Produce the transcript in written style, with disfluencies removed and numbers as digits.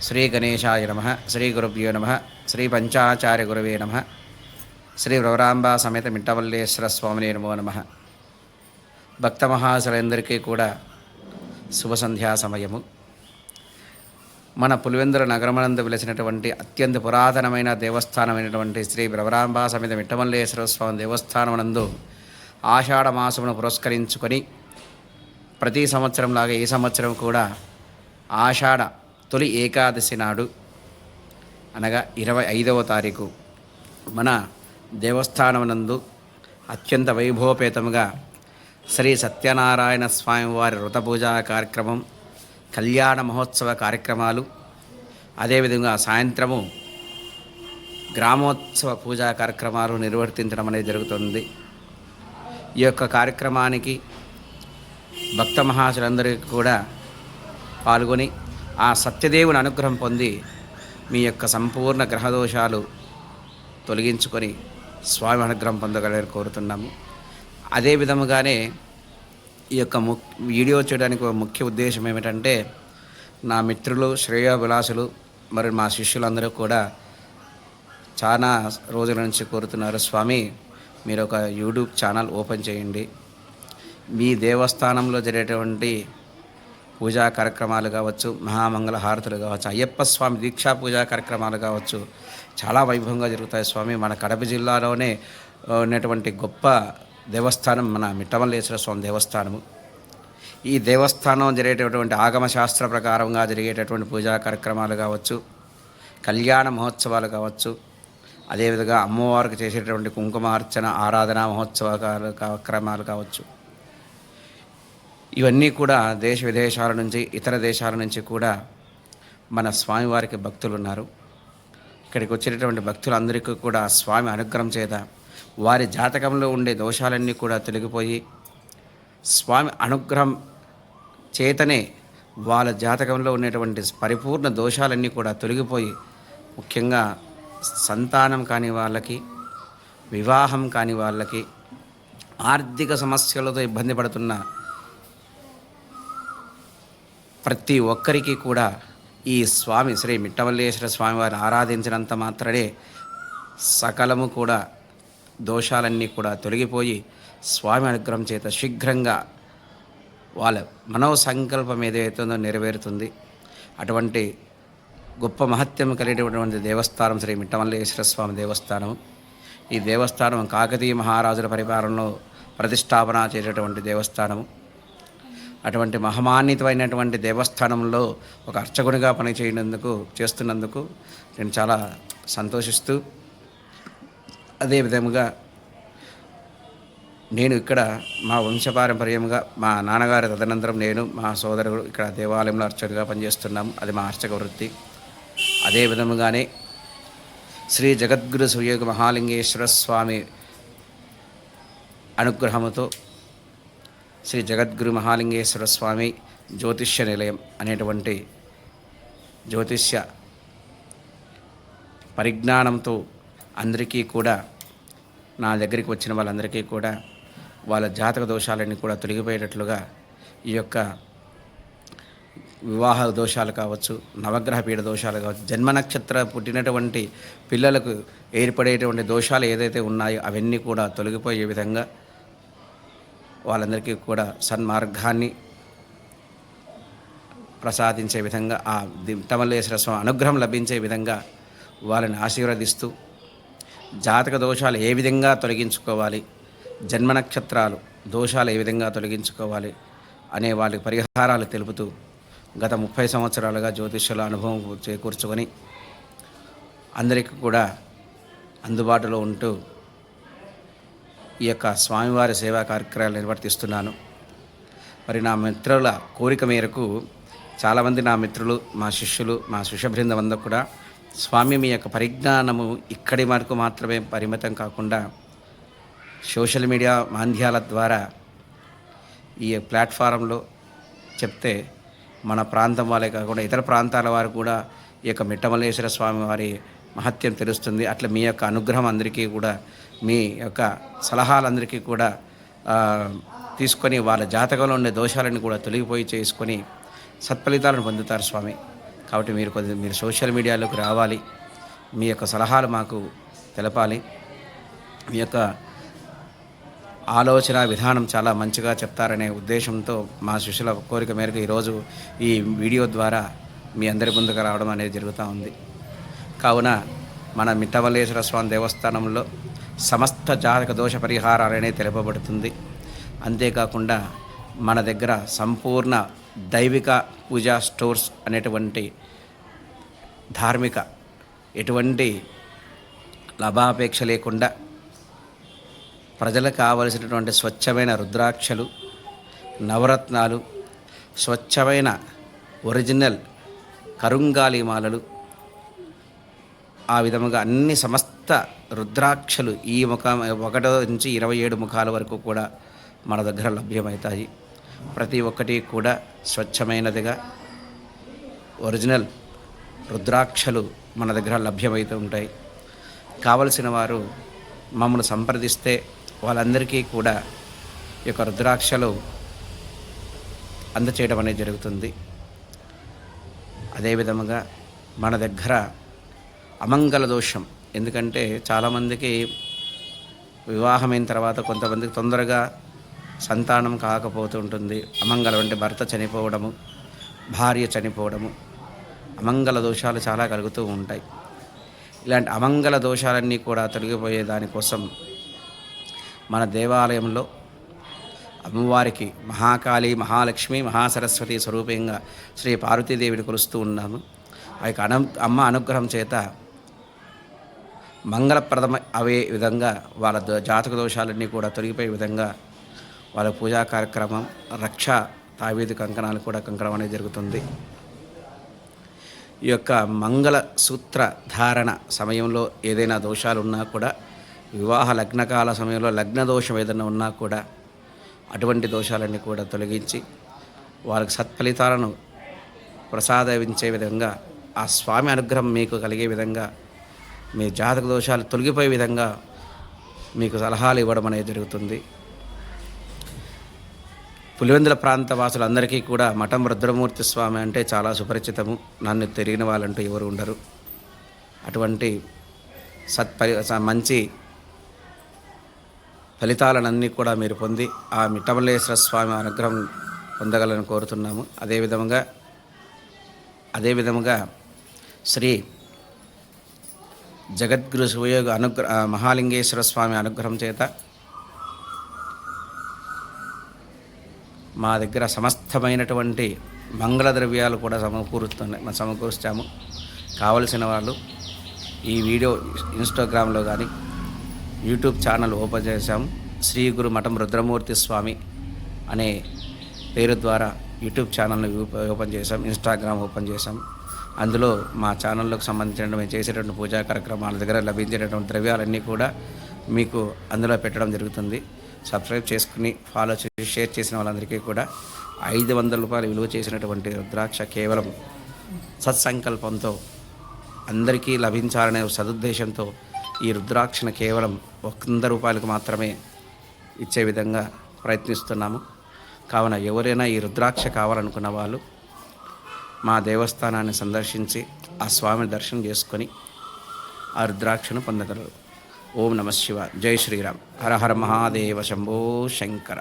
శ్రీ గణేశాయ నమః. శ్రీ గురుభ్యో నమః. శ్రీ పంచాచార్య గురవే నమః. శ్రీ వ్రవరాంబా సమేత మిట్టమల్లేశ్వర స్వామినే నమో నమః. భక్త మహాశులందరికీ కూడా శుభ సంధ్యా సమయము. మన పులివెందుల నగరమనందు వెలిసినటువంటి అత్యంత పురాతనమైన దేవస్థానమైనటువంటి శ్రీ వ్రవరాంబా సమేత మిట్టమల్లేశ్వర స్వామి దేవస్థానమునందు ఆషాఢ మాసమును పురస్కరించుకొని ప్రతి సంవత్సరంలాగా ఈ సంవత్సరం కూడా ఆషాఢ తొలి ఏకాదశి నాడు అనగా 25వ తారీఖు మన దేవస్థానమునందు అత్యంత వైభవపేతముగా శ్రీ సత్యనారాయణ స్వామి వారి వ్రతపూజా కార్యక్రమం, కళ్యాణ మహోత్సవ కార్యక్రమాలు, అదేవిధంగా సాయంత్రము గ్రామోత్సవ పూజా కార్యక్రమాలు నిర్వర్తించడం అనేది జరుగుతుంది. ఈ యొక్క కార్యక్రమానికి భక్త మహాశులందరికీ కూడా పాల్గొని ఆ సత్యదేవుని అనుగ్రహం పొంది మీ యొక్క సంపూర్ణ గ్రహదోషాలు తొలగించుకొని స్వామి అనుగ్రహం పొందగలని కోరుతున్నాము. అదే విధముగానే ఈ యొక్క వీడియో చేయడానికి ఒక ముఖ్య ఉద్దేశం ఏమిటంటే, నా మిత్రులు శ్రేయోభిలాషులు మరియు మా శిష్యులందరూ కూడా చాలా రోజుల నుంచి కోరుతున్నారు, స్వామి మీరు ఒక యూట్యూబ్ ఛానల్ ఓపెన్ చేయండి, మీ దేవస్థానంలో జరిగేటువంటి పూజా కార్యక్రమాలు కావచ్చు, మహామంగళ హారతులు కావచ్చు, అయ్యప్ప స్వామి దీక్షా పూజా కార్యక్రమాలు కావచ్చు, చాలా వైభవంగా జరుగుతాయి స్వామి. మన కడప జిల్లాలోనే ఉన్నటువంటి గొప్ప దేవస్థానం మన మిట్టమల్లేశ్వర స్వామి దేవస్థానము. ఈ దేవస్థానం జరిగేటటువంటి ఆగమ శాస్త్ర ప్రకారంగా జరిగేటటువంటి పూజా కార్యక్రమాలు కావచ్చు, కళ్యాణ మహోత్సవాలు కావచ్చు, అదేవిధంగా అమ్మవారికి చేసేటటువంటి కుంకుమార్చన ఆరాధన మహోత్సవ కార్యక్రమాలు కావచ్చు, ఇవన్నీ కూడా దేశ విదేశాల నుంచి ఇతర దేశాల నుంచి కూడా మన స్వామివారికి భక్తులు ఉన్నారు. ఇక్కడికి వచ్చినటువంటి భక్తులందరికీ కూడా స్వామి అనుగ్రహం చేత వారి జాతకంలో ఉండే దోషాలన్నీ కూడా తొలగిపోయి, స్వామి అనుగ్రహం చేతనే వాళ్ళ జాతకంలో ఉండేటువంటి పరిపూర్ణ దోషాలన్నీ కూడా తొలగిపోయి, ముఖ్యంగా సంతానం కాని వాళ్ళకి, వివాహం కాని వాళ్ళకి, ఆర్థిక సమస్యలతో ఇబ్బంది పడుతున్న ప్రతి ఒక్కరికి కూడా ఈ స్వామి శ్రీ మిట్టమల్లేశ్వర స్వామి వారిని ఆరాధించినంత మాత్రమే సకలము కూడా దోషాలన్నీ కూడా తొలగిపోయి స్వామి అనుగ్రహం చేత శీఘ్రంగా వాళ్ళ మనోసంకల్పం ఏదైతుందో నెరవేరుతుంది. అటువంటి గొప్ప మహత్యం కలిగినటువంటి దేవస్థానం శ్రీ మిట్టమల్లేశ్వర స్వామి దేవస్థానం. ఈ దేవస్థానం కాకతీయ మహారాజుల పరిపాలనలో ప్రతిష్టాపన చేసేటువంటి దేవస్థానము. అటువంటి మహమాన్వితమైనటువంటి దేవస్థానంలో ఒక అర్చకునిగా చేస్తున్నందుకు నేను చాలా సంతోషిస్తూ, అదేవిధముగా నేను ఇక్కడ మా వంశపారంపర్యంగా మా నాన్నగారి తదనంతరం నేను మా సోదరుడు ఇక్కడ దేవాలయంలో అర్చకుడిగా పనిచేస్తున్నాము. అది మా అర్చక వృత్తి. అదే విధముగానే శ్రీ జగద్గురు సుయోగ మహాలింగేశ్వర స్వామి అనుగ్రహముతో శ్రీ జగద్గురు మహాలింగేశ్వర స్వామి జ్యోతిష్య నిలయం అనేటువంటి జ్యోతిష్య పరిజ్ఞానంతో అందరికీ కూడా, నా దగ్గరికి వచ్చిన వాళ్ళందరికీ కూడా వాళ్ళ జాతక దోషాలన్నీ కూడా తొలగిపోయేటట్లుగా ఈ యొక్క వివాహ దోషాలు కావచ్చు, నవగ్రహ పీడ దోషాలు కావచ్చు, జన్మ నక్షత్ర పుట్టినటువంటి పిల్లలకు ఏర్పడేటువంటి దోషాలు ఏదైతే ఉన్నాయో అవన్నీ కూడా తొలగిపోయే విధంగా, వాళ్ళందరికీ కూడా సన్మార్గాన్ని ప్రసాదించే విధంగా, ఆ మిట్టమల్లేశ్వర స్వామి అనుగ్రహం లభించే విధంగా వాళ్ళని ఆశీర్వదిస్తూ, జాతక దోషాలు ఏ విధంగా తొలగించుకోవాలి, జన్మ నక్షత్రాలు దోషాలు ఏ విధంగా తొలగించుకోవాలి అనే వాళ్ళకి పరిహారాలు తెలుపుతూ గత 30 సంవత్సరాలుగా జ్యోతిష్యుల అనుభవం చేకూర్చుకొని అందరికీ కూడా అందుబాటులో ఉంటూ ఈ యొక్క స్వామివారి సేవా కార్యక్రమాలు నిర్వర్తిస్తున్నాను. మరి నా మిత్రుల కోరిక మేరకు చాలామంది నా మిత్రులు, మా శిష్యులు, మా శిష్యబృందం అందరూ కూడా, స్వామి మీ యొక్క పరిజ్ఞానము ఇక్కడి వరకు మాత్రమే పరిమితం కాకుండా సోషల్ మీడియా మాధ్యాల ద్వారా ఈ ప్లాట్ఫారంలో చెప్తే మన ప్రాంతం వాళ్ళే కాకుండా ఇతర ప్రాంతాల వారు కూడా ఈ యొక్క మిట్టమల్లేశ్వర స్వామి వారి మహత్యం తెలుస్తుంది. అట్లా మీ యొక్క అనుగ్రహం అందరికీ కూడా, మీ యొక్క సలహాలందరికీ కూడా తీసుకొని వాళ్ళ జాతకంలో ఉండే దోషాలను కూడా తొలగిపోయి చేసుకొని సత్ఫలితాలను పొందుతారు స్వామి. కాబట్టి మీరు సోషల్ మీడియాలోకి రావాలి, మీ యొక్క సలహాలు మాకు తెలపాలి. మీ యొక్క ఆలోచన విధానం చాలా మంచిగా చెప్తారనే ఉద్దేశంతో మా శిష్యుల కోరిక మేరకు ఈరోజు ఈ వీడియో ద్వారా మీ అందరి ముందుకు రావడం అనేది జరుగుతూ ఉంది. కావున మన మిట్టమల్లేశ్వర స్వామి దేవస్థానంలో సమస్త జాతక దోష పరిహారాలనే తెలుపబడుతుంది. అంతేకాకుండా మన దగ్గర సంపూర్ణ దైవిక పూజా స్టోర్స్ అనేటువంటి ధార్మిక ఎటువంటి లాభాపేక్ష లేకుండా ప్రజలకు కావలసినటువంటి స్వచ్ఛమైన రుద్రాక్షలు, నవరత్నాలు, స్వచ్ఛమైన ఒరిజినల్ కరుంగాలి మాలలు, ఆ విధముగా అన్ని సమస్త రుద్రాక్షలు ఈ 1 నుంచి 27 ముఖాల వరకు కూడా మన దగ్గర లభ్యమవుతాయి. ప్రతి ఒక్కటి కూడా స్వచ్ఛమైనదిగా ఒరిజినల్ రుద్రాక్షలు మన దగ్గర లభ్యమవుతూ ఉంటాయి. కావలసిన వారు మమ్మల్ని సంప్రదిస్తే వాళ్ళందరికీ కూడా ఈ యొక్క రుద్రాక్షలు అందచేయడం అనేది జరుగుతుంది. అదేవిధముగా మన దగ్గర అమంగళ దోషం, ఎందుకంటే చాలామందికి వివాహమైన తర్వాత కొంతమందికి తొందరగా సంతానం కాకపోతుంటుంది. అమంగళం అంటే భర్త చనిపోవడము, భార్య చనిపోవడము, అమంగళ దోషాలు చాలా కలుగుతూ ఉంటాయి. ఇలాంటి అమంగళ దోషాలన్నీ కూడా తొలగిపోయే దానికోసం మన దేవాలయంలో అమ్మవారికి మహాకాళి, మహాలక్ష్మి, మహాసరస్వతి స్వరూపంగా శ్రీ పార్వతీదేవిని కొలుస్తూ ఉన్నాము. ఆ యొక్క అమ్మ అనుగ్రహం చేత మంగళప్రదమ అవే విధంగా వాళ్ళ జాతక దోషాలన్నీ కూడా తొలగిపోయే విధంగా వాళ్ళ పూజా కార్యక్రమం, రక్ష తావీదు కంకణాలు కూడా కంకణం అనేది జరుగుతుంది. ఈ యొక్క మంగళ సూత్ర ధారణ సమయంలో ఏదైనా దోషాలు ఉన్నా కూడా, వివాహ లగ్నకాల సమయంలో లగ్న దోషం ఏదైనా ఉన్నా కూడా అటువంటి దోషాలన్నీ కూడా తొలగించి వారికి సత్ఫలితాలను ప్రసాదించే విధంగా, ఆ స్వామి అనుగ్రహం మీకు కలిగే విధంగా, మీ జాతక దోషాలు తొలగిపోయే విధంగా మీకు సలహాలు ఇవ్వడం అనేది జరుగుతుంది. పులివెందుల ప్రాంత వాసులందరికీ కూడా మఠం రుద్రమూర్తి స్వామి అంటే చాలా సుపరిచితము. నన్ను తెలియని వాళ్ళంటూ ఎవరు ఉండరు. అటువంటి మంచి ఫలితాలన్నీ కూడా మీరు పొంది ఆ మిట్టమల్లేశ్వర స్వామి అనుగ్రహం పొందగలని కోరుతున్నాము. అదేవిధముగా శ్రీ జగద్గురు శివయోగ మహాలింగేశ్వర స్వామి అనుగ్రహం చేత మా దగ్గర సమస్తమైనటువంటి మంగళ ద్రవ్యాలు కూడా సమకూరుస్తాము. కావలసిన వాళ్ళు ఈ వీడియో ఇన్స్టాగ్రామ్లో కానీ యూట్యూబ్ ఛానల్ ఓపెన్ చేశాము. శ్రీ గురు మఠం రుద్రమూర్తి స్వామి అనే పేరు ద్వారా యూట్యూబ్ ఛానల్ని ఓపెన్ చేశాం, ఇన్స్టాగ్రామ్ ఓపెన్ చేశాం. అందులో మా ఛానల్లోకి సంబంధించిన మేము చేసేటువంటి పూజా కార్యక్రమాల దగ్గర లభించేటటువంటి ద్రవ్యాలన్నీ కూడా మీకు అందులో పెట్టడం జరుగుతుంది. సబ్స్క్రైబ్ చేసుకుని ఫాలో చేసి షేర్ చేసిన వాళ్ళందరికీ కూడా 500 రూపాయలు విలువ చేసినటువంటి రుద్రాక్ష కేవలం సత్సంకల్పంతో అందరికీ లభించాలనే సదుద్దేశంతో ఈ రుద్రాక్షను కేవలం 100 రూపాయలకు మాత్రమే ఇచ్చే విధంగా ప్రయత్నిస్తున్నాము. కావున ఎవరైనా ఈ రుద్రాక్ష కావాలనుకున్న వాళ్ళు మా దేవస్థానాన్ని సందర్శించి ఆ స్వామిని దర్శనం చేసుకొని ఆ రుద్రాక్షను పొందగలరు. ఓం నమ శివాయ. జై శ్రీరామ్. హర హర మహాదేవ. శంభో శంకర.